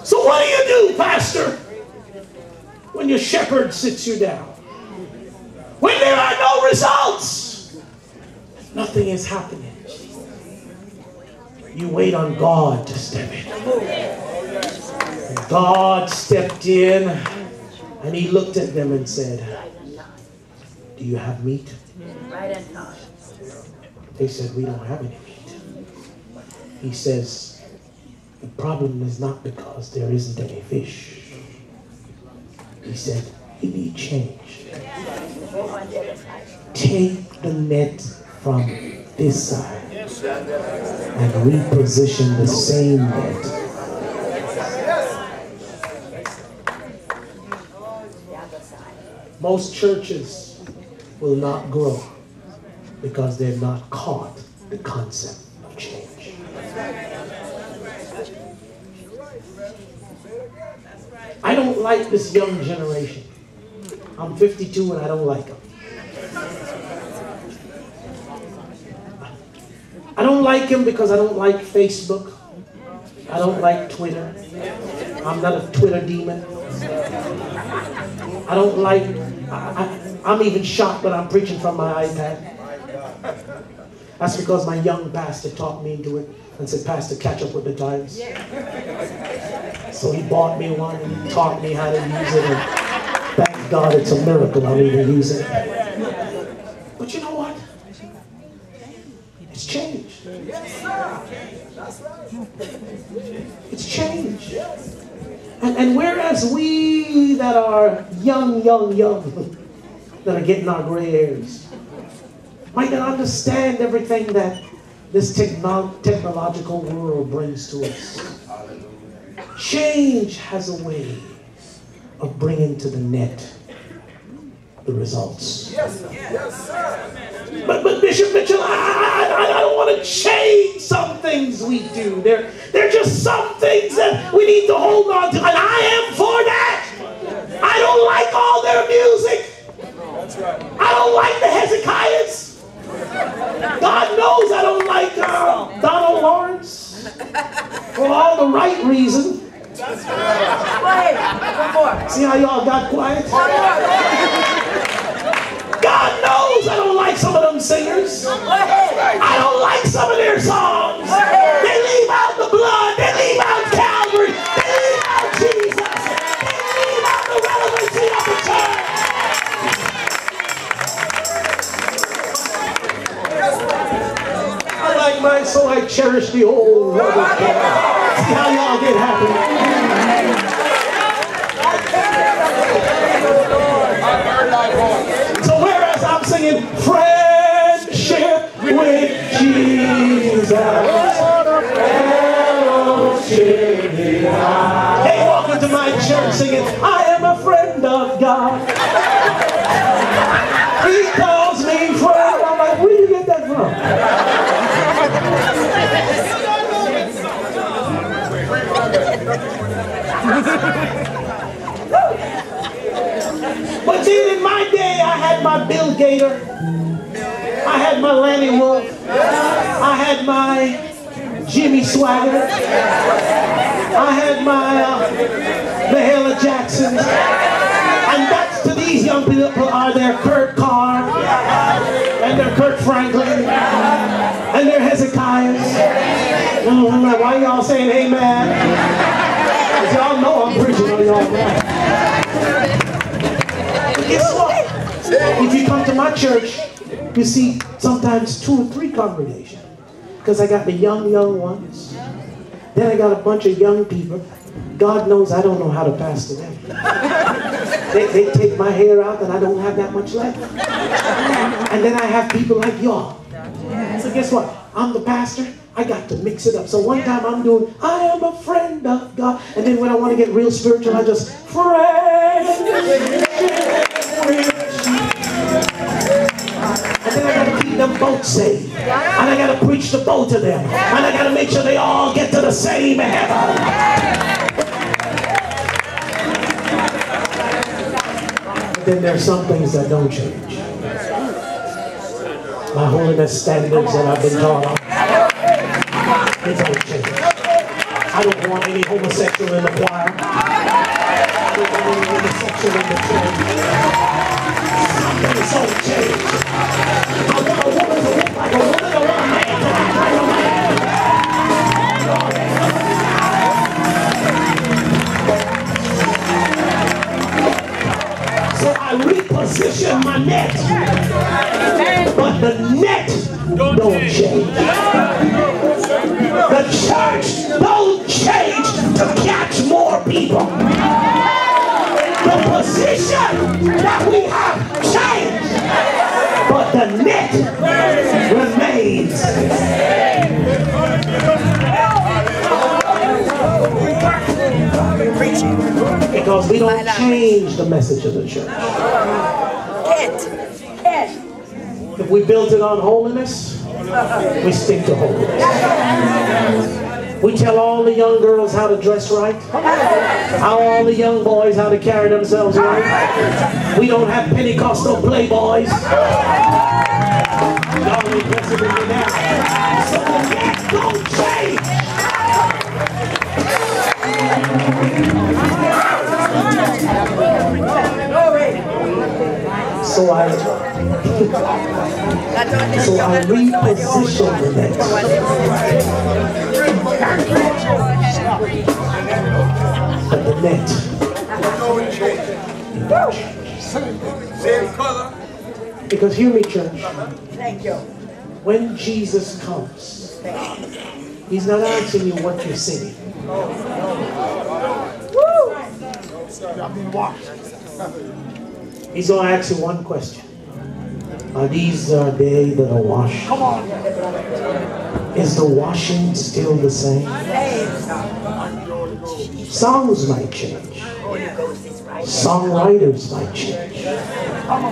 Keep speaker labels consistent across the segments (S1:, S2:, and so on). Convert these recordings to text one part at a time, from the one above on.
S1: So what do you do, pastor, when your shepherd sits you down? When there are no results, nothing is happening. You wait on God to step in. And God stepped in and he looked at them and said, do you have meat?
S2: Right on time.
S1: They said, we don't have any meat. He says, the problem is not because there isn't any fish. He said, you need change. Take the net from this side and reposition the same net. Most churches will not grow because they've not caught the concept of change. I don't like this young generation. I'm 52 and I don't like them. I don't like him because I don't like Facebook. I don't like Twitter. I'm not a Twitter demon. I don't like, I'm even shocked when I'm preaching from my iPad. That's because my young pastor talked me into it and said, Pastor, catch up with the times. So he bought me one and he taught me how to use it. And thank God it's a miracle I'm even using it. But you know what? It's changed. It's changed. And whereas we that are young, that are getting our gray hairs, might not understand everything that this technological world brings to us. Change has a way of bringing to the net the results.
S3: Yes, yes, sir.
S1: But Bishop Mitchell, I don't want to change some things we do. They're just some things that we need to hold on to. And I am for that. I don't like all their music.
S3: That's right.
S1: I don't like the Hezekiahs. God knows I don't like Donald Lawrence for all the right reasons.
S3: That's right.
S2: One more.
S1: See how y'all got quiet?
S2: One more.
S1: God knows I don't like some of them singers. I don't like some of their songs. They leave out the blood. They leave out Calvary. They leave out Jesus. They leave out the relevancy of the church. I like mine, so I cherish the old rugged boy. See how y'all get happy. So whereas I'm singing friendship with Jesus, fellowship in God. They walk into my church singing, I am a friend of God. He calls me friend. I'm like, where do you get that from? But see, in my day, I had my Bill Gator, I had my Lanny Wolf, I had my Jimmy Swagger, I had my Mahalia Jacksons, and that's to these young people are their Kurt Carr, and their Kurt Franklin, and their Hezekiahs. Why y'all saying amen? Because y'all know I'm preaching on y'all, man. Guess what? If you come to my church, you see sometimes 2 or 3 congregations. Because I got the young ones. Then I got a bunch of young people. God knows I don't know how to pastor them. They take my hair out and I don't have that much left. And then I have people like y'all. So guess what? I'm the pastor. I got to mix it up. So one time I'm doing, I am a friend of God. And then when I want to get real spiritual, I just, friend. And then I got to keep them both saved. And I got to preach to both of them. And I got to make sure they all get to the same heaven. But then there's some things that don't change. My holiness standards that I've been taught on, they don't change. I don't want any homosexual in the choir. I don't want any homosexual in the church. Something so changed. I want a woman to look like a woman. I want a man to act like a man. So I reposition my net. But the net don't change. The church don't change to catch more people. The position that we have changed, but the net remains. Because we don't change the message of the church. If we built it on holiness, we stick to holiness. We tell all the young girls how to dress right, all the young boys how to carry themselves right. We don't have Pentecostal playboys. Y'all ain't blessed with me now. So the net don't change. So I reposition the net. But the net. Because hear me, church.
S3: Thank you.
S1: When Jesus comes, He's not asking you what you're singing. He's going to ask you one question. Are these they that are washed?
S3: Come on.
S1: Is the washing still the same? Songs might change. Songwriters might change.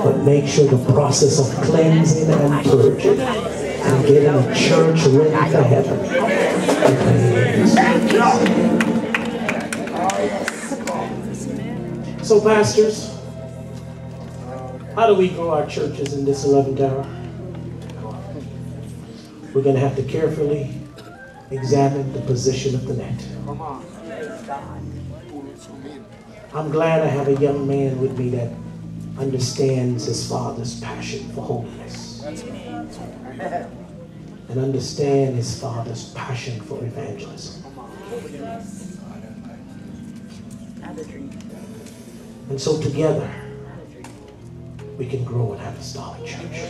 S1: But make sure the process of cleansing and purging and getting a church ready for heaven. So pastors, how do we grow our churches in this 11th hour? We're going to have to carefully examine the position of the net. I'm glad I have a young man with me that understands his father's passion for holiness. And understand his father's passion for evangelism. And so together, we can grow an apostolic church.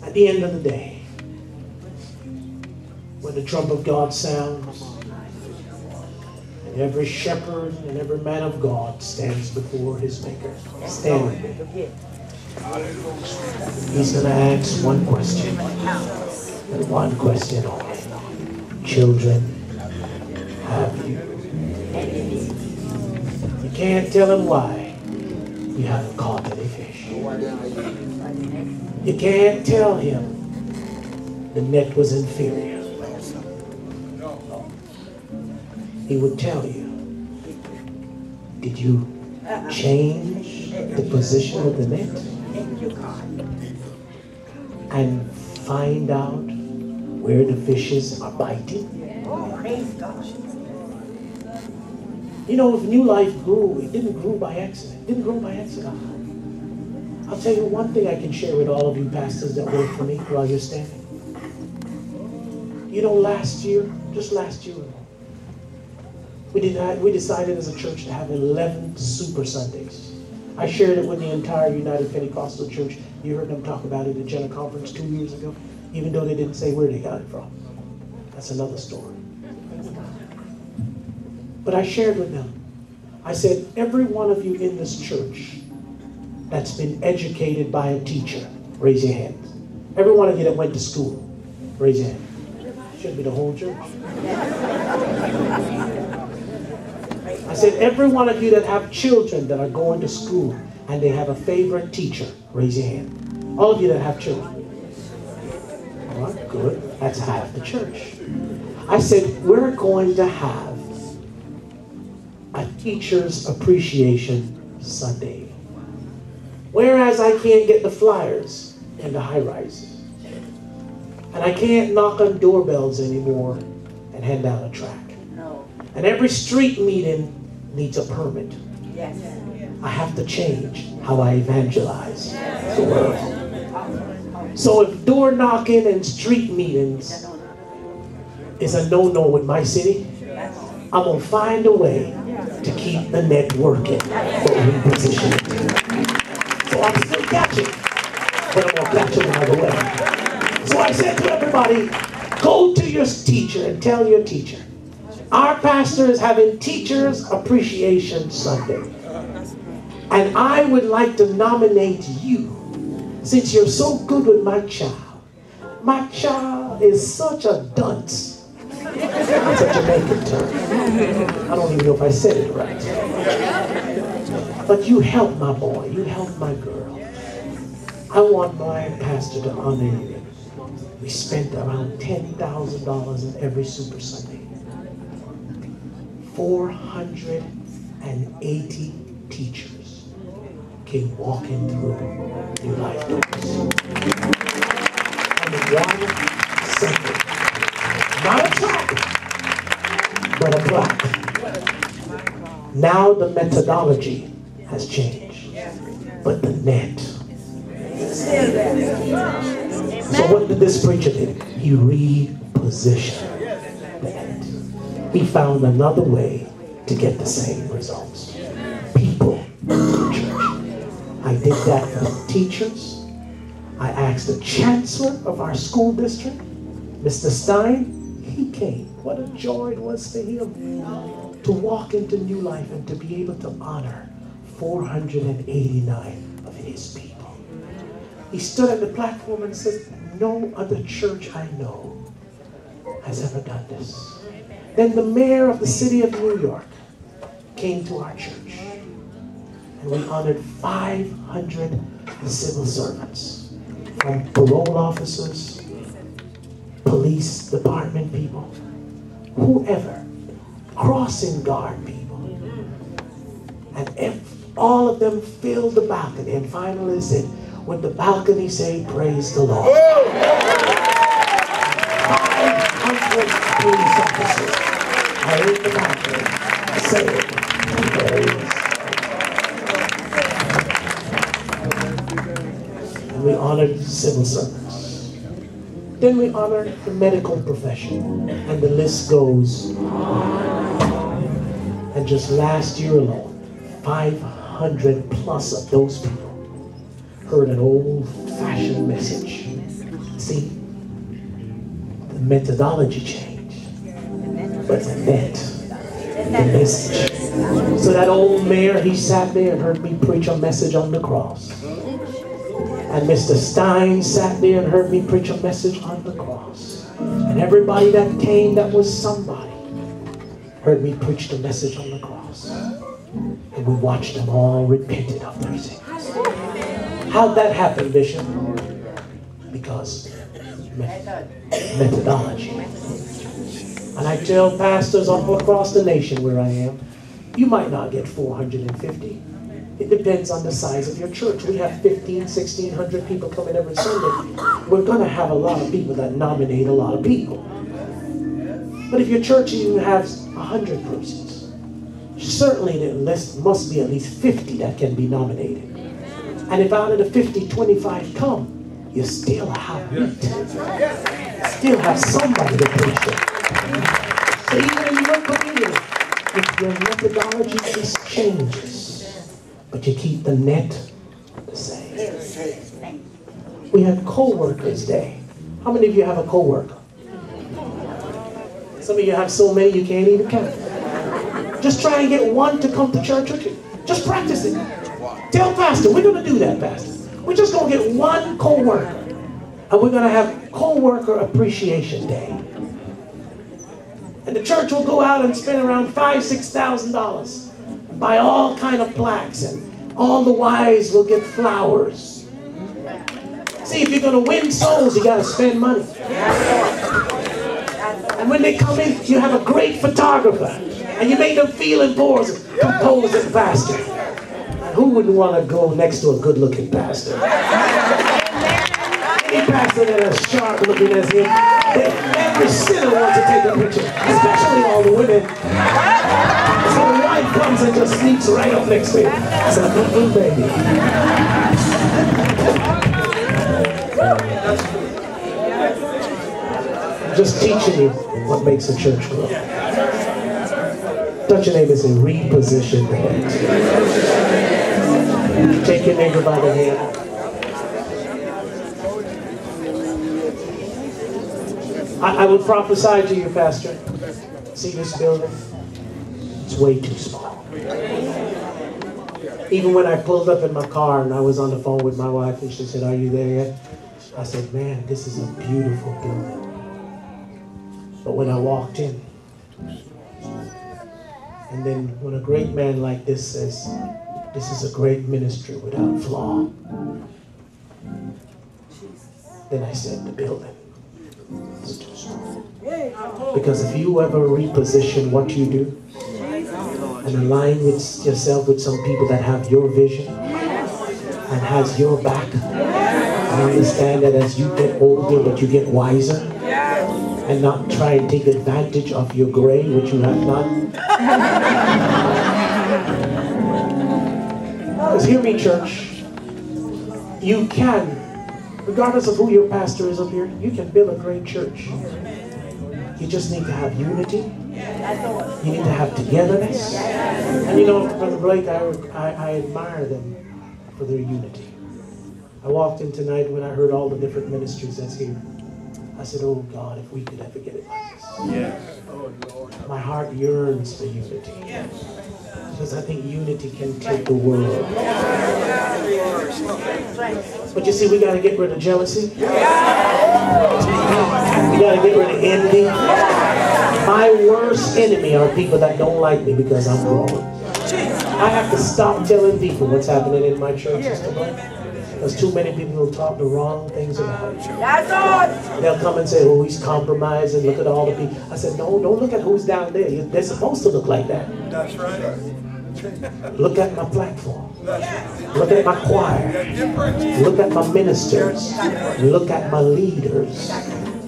S1: At the end of the day, when the trump of God sounds, and every shepherd and every man of God stands before his Maker, He's going to ask one question, and one question only. Children, have you? You can't tell him why you haven't caught any fish. You can't tell him the net was inferior. He would tell you, did you change the position of the net? And find out where the fishes are biting? You know, if New Life grew, it didn't grow by accident. It didn't grow by accident. I'll tell you one thing I can share with all of you pastors that work for me while you're standing. You know, just last year, we decided as a church to have 11 Super Sundays. I shared it with the entire United Pentecostal Church. You heard them talk about it at Jenna Conference 2 years ago, even though they didn't say where they got it from. That's another story. But I shared with them. I said, every one of you in this church that's been educated by a teacher, raise your hand. Every one of you that went to school, raise your hand. Should be the whole church. I said, every one of you that have children that are going to school and they have a favorite teacher, raise your hand. All of you that have children. All right, good. That's half the church. I said, we're going to have a Teacher's Appreciation Sunday. Whereas I can't get the flyers in the high rises. And I can't knock on doorbells anymore and hand out a tract.
S3: No.
S1: And every street meeting needs a permit.
S3: Yes.
S1: I have to change how I evangelize the world. So if door knocking and street meetings is a no-no with my city, I'm going to find a way to keep the net working for repositioning. So I'm still catching, but I'm going to catch it another way. So I said to everybody, go to your teacher and tell your teacher, our pastor is having Teachers Appreciation Sunday. And I would like to nominate you, since you're so good with my child. My child is such a dunce. That's a Jamaican term. I don't even know if I said it right. But you help my boy, you help my girl. I want my pastor to honor you. We spent around $10,000 in every Super Sunday. 480 teachers came walking through New Life doors. And one second, not a track, but a plaque. Now the methodology has changed, but the net. So what did this preacher do? He repositioned the net. He found another way to get the same results. People in the church. I did that with teachers. I asked the chancellor of our school district, Mr. Stein. He came. What a joy it was for him to walk into New Life and to be able to honor 489 of his people. He stood at the platform and said, no other church I know has ever done this. Then the mayor of the city of New York came to our church, and we honored 500 civil servants, from parole officers, police department people, whoever, crossing guard people. And all of them filled the balcony, and finally said, would the balcony say, praise the Lord? 500 police officers are in the balcony saying, praise. And we honored civil servants. Then we honored the medical profession, and the list goes on. And just last year alone, 500 plus of those people heard an old-fashioned message. See, the methodology changed, but the net, the message. So that old mayor, he sat there and heard me preach a message on the cross. And Mr. Stein sat there and heard me preach a message on the cross. And everybody that came that was somebody heard me preach the message on the cross. And we watched them all repented of their sins. How'd that happen, Bishop? Because methodology. And I tell pastors all across the nation where I am, you might not get 450. It depends on the size of your church. We have 1,500, 1,600 people coming every Sunday. We're going to have a lot of people that nominate a lot of people. But if your church even has 100 persons, certainly the list must be at least 50 that can be nominated. And if out of the 50, 25 come, you still have meat. Still have somebody to preach it. So even in your community, if your methodology just changes, but you keep the net the same. We had co-workers day. How many of you have a co-worker? Some of you have so many you can't even count. Just try and get one to come to church with you. Just practice it. Tell Pastor, we're going to do that, Pastor. We're just going to get one co-worker. And we're going to have co-worker appreciation day. And the church will go out and spend around $5,000, $6,000. Buy all kind of plaques, and all the wives will get flowers. See, if you're going to win souls, you got to spend money. And when they come in, you have a great photographer, and you make them feel important, composing pastor. And who wouldn't want to go next to a good-looking pastor? any pastor that is sharp looking as him, every sinner wants to take a picture, especially all the women. So the wife comes and just sneaks right up next to him. I said, baby. Just teaching you what makes a church grow. Touch your neighbor and say, reposition the head. Take your neighbor by the hand. I would prophesy to you, Pastor. See this building? It's way too small. Even when I pulled up in my car and I was on the phone with my wife and she said, are you there yet? I said, man, this is a beautiful building. But when I walked in, and then when a great man like this says, this is a great ministry without flaw, then I said, the building is too small. Because if you ever reposition what you do and align with yourself with some people that have your vision and has your back, and understand that as you get older that you get wiser, and not try and take advantage of your gray, which you have done. Because hear me, church, you can, regardless of who your pastor is up here, you can build a great church. You just need to have unity. You need to have togetherness. And you know, Brother Blake, I admire them for their unity. I walked in tonight when I heard all the different ministries that's here. I said, oh God, if we could ever get it like this. Yes. My heart yearns for unity. Because I think unity can take the world. But you see, we got to get rid of jealousy. We got to get rid of envy. My worst enemy are people that don't like me because I'm growing. I have to stop telling people what's happening in my church. Because too many people will talk the wrong things about you. They'll come and say, oh, he's compromised, and look at all the people. I said, no, don't look at who's down there. They're supposed to look like that. That's right. Look at my platform. Look at my choir. Look at my ministers. Look at my leaders.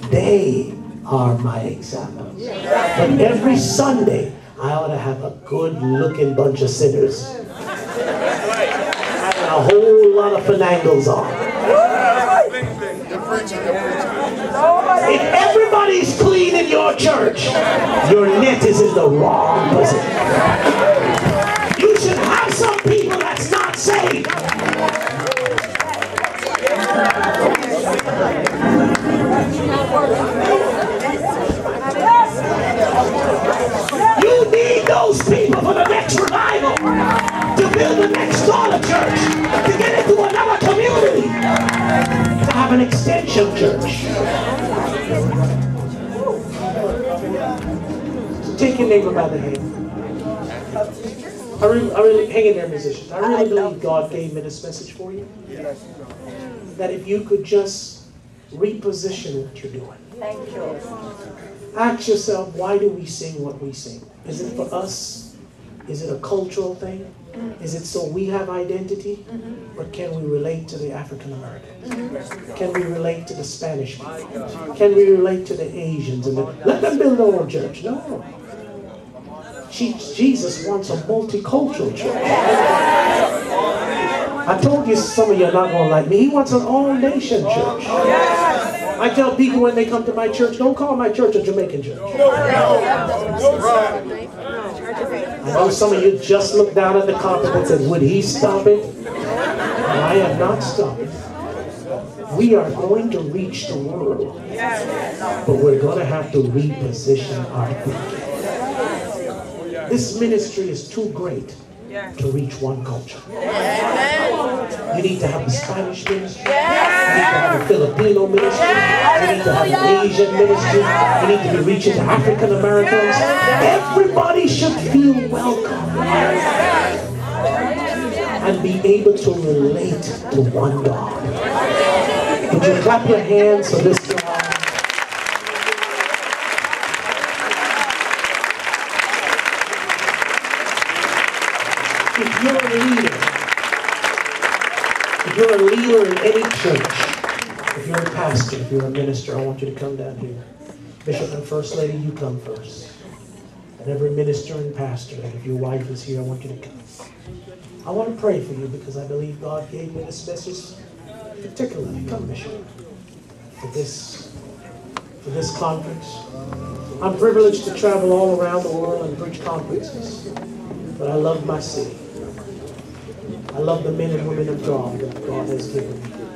S1: They are my examples. But every Sunday, I ought to have a good-looking bunch of sinners. A whole lot of finagles on. If everybody's clean in your church, your net is in the wrong position. You should have some people that's not saved. You need those people for the next revival, to build the next dollar church, to get into another community, to have an extension church. So take your neighbor by the hand. I really hang in there, musicians. I really believe God gave me this message for you. That if you could just reposition what you're doing.
S3: Thank you.
S1: Ask yourself, why do we sing what we sing? Is it for us? Is it a cultural thing? Is it so we have identity? Or can we relate to the African Americans? Can we relate to the Spanish people? Can we relate to the Asians? And let them build their own church. No. Jesus wants a multicultural church. I told you some of you are not going to like me. He wants an all-nation church. I tell people when they come to my church, don't call my church a Jamaican church. I know some of you just looked down at the carpet and said, would he stop it? I am not stopping. We are going to reach the world, but we're going to have to reposition our thinking. This ministry is too great to reach one culture. You need to have a Spanish ministry. You need to have a Filipino ministry. You need to have an Asian ministry. You need to be reaching to African Americans. Everybody should feel welcome and be able to relate to one God. Would you clap your hands for this God? If you're a leader in any church, if If you're a pastor, if you're a minister, I want you to come down here. Bishop and First Lady, you come first. And every minister and pastor, and if your wife is here, I want you to come. I want to pray for you because I believe God gave me this message particularly. Come, Bishop, for this conference. I'm privileged to travel all around the world and preach conferences, but I love my city. I love the men and women of God that God has given me.